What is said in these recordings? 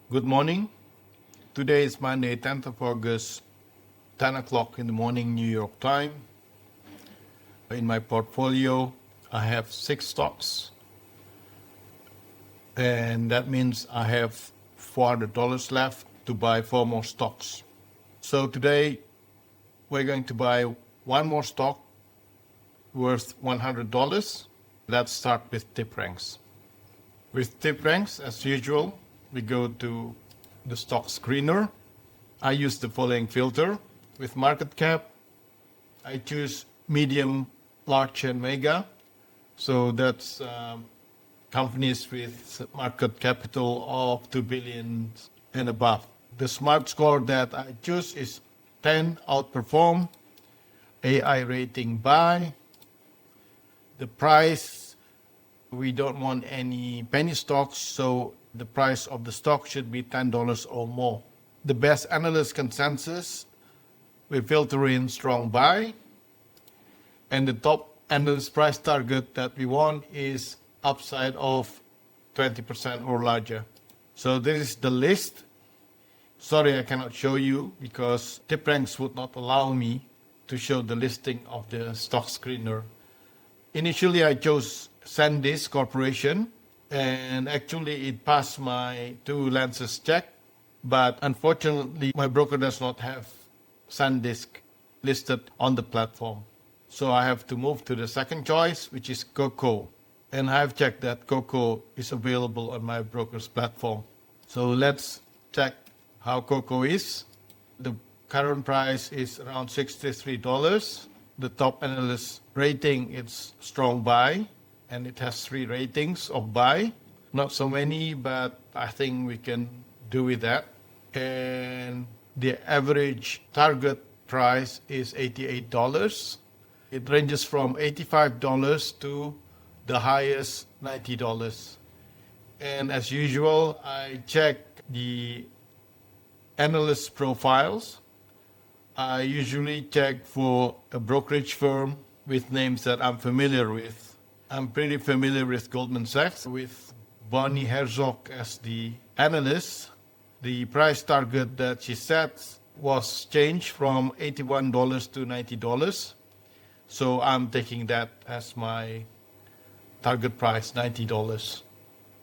Good morning. Today is Monday, 10th of August, 10 o'clock in the morning, New York time. In my portfolio, I have 6 stocks, and that means I have $400 left to buy 4 more stocks. So today, we're going to buy one more stock worth $100. Let's start with TipRanks. With TipRanks, as usual, we go to the stock screener. I use the following filter. With market cap, I choose medium, large, and mega. So that's companies with market capital of 2 billion and above. The smart score that I choose is 10 outperform, AI rating buy. The price, we don't want any penny stocks, so the price of the stock should be $10 or more. The best analyst consensus, we filter in strong buy. And the top analyst price target that we want is upside of 20% or larger. So this is the list. Sorry, I cannot show you because TipRanks would not allow me to show the listing of the stock screener. Initially, I chose SanDisk Corporation, and actually it passed my 2 lenses check, but unfortunately my broker does not have SanDisk listed on the platform. So I have to move to the second choice, which is Coco. And I've checked that Coco is available on my broker's platform. So let's check how Coco is. The current price is around $63. The top analyst rating is strong buy, and it has 3 ratings of buy. Not so many, but I think we can do with that. And the average target price is $88. It ranges from $85 to the highest $90. And as usual, I check the analyst profiles. I usually check for a brokerage firm with names that I'm familiar with. I'm pretty familiar with Goldman Sachs, with Bonnie Herzog as the analyst. The price target that she set was changed from $81 to $90. So I'm taking that as my target price, $90.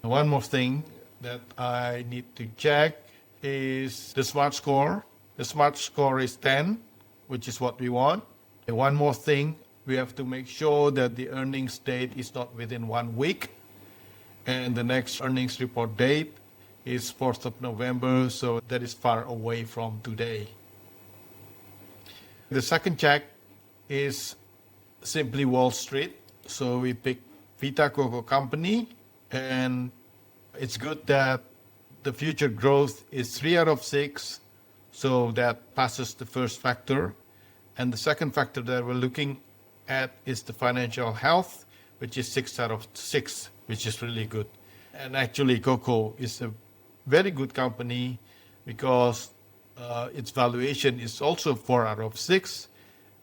One more thing that I need to check is the smart score. The smart score is 10, which is what we want. And one more thing, we have to make sure that the earnings date is not within 1 week. And the next earnings report date is 4th of November, so that is far away from today. The second check is simply Wall Street. So we pick Vita Coco company, and it's good that the future growth is 3 out of 6. So that passes the first factor. And the second factor that we're looking at is the financial health, which is 6 out of 6, which is really good. And actually, Coco is a very good company because its valuation is also 4 out of 6.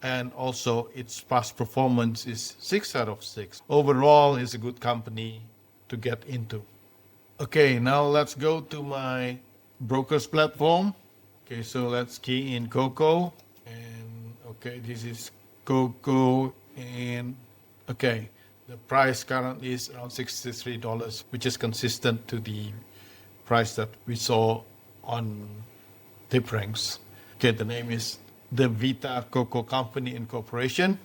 And also its past performance is 6 out of 6. Overall, it's a good company to get into. Okay, now let's go to my broker's platform. Okay, so let's key in Coco. And okay, this is Coco. And okay, the price currently is around $63, which is consistent to the price that we saw on TipRanks. Okay, the name is the Vita Coco Company Incorporation.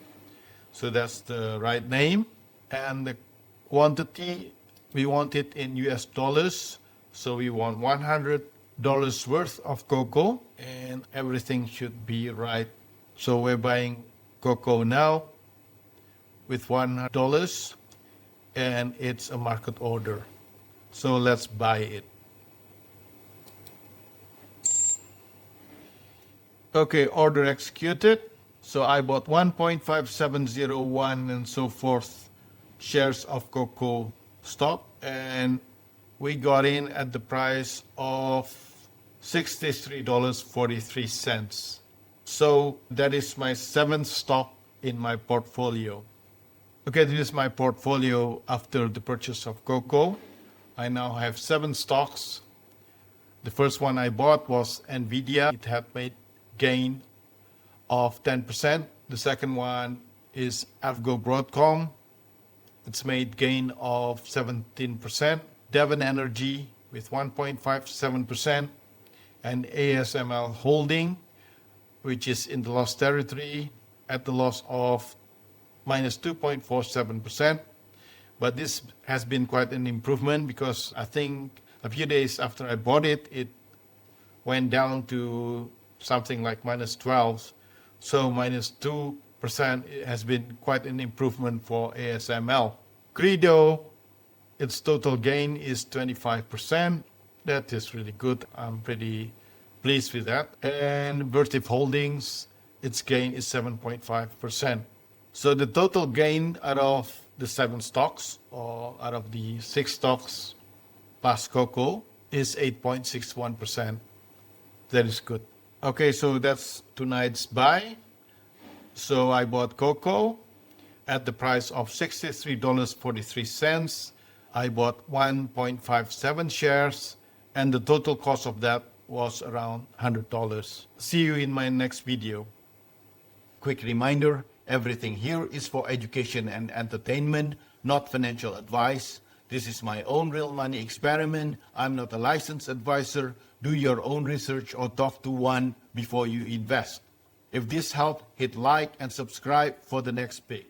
So that's the right name. And the quantity, we want it in US dollars. So we want $100 worth of cocoa, and everything should be right. So we're buying cocoa now with $1, and it's a market order. So let's buy it. Okay, order executed. So I bought 1.5701 and so forth shares of Coco stock, and we got in at the price of $63.43. So that is my 7th stock in my portfolio. Okay, this is my portfolio after the purchase of Coco. I now have 7 stocks. The first one I bought was NVIDIA. It had made gain of 10%. The second one is Avgo Broadcom. It's made gain of 17%. Devon Energy with 1.57%. And ASML Holding, which is in the loss territory at the loss of minus 2.47%. But this has been quite an improvement because I think a few days after I bought it, it went down to something like minus 12. So minus 2% has been quite an improvement for ASML. Credo, its total gain is 25%. That is really good. I'm pretty pleased with that. And Vertiv Holdings, its gain is 7.5%. So the total gain out of the 7 stocks, or out of the 6 stocks plus Coco, is 8.61%. That is good. Okay, so that's tonight's buy. So I bought Coco at the price of $63.43. I bought 1.57 shares, and the total cost of that was around $100. See you in my next video. Quick reminder, everything here is for education and entertainment, not financial advice. This is my own real money experiment. I'm not a licensed advisor. Do your own research or talk to one before you invest. If this helped, hit like and subscribe for the next pick.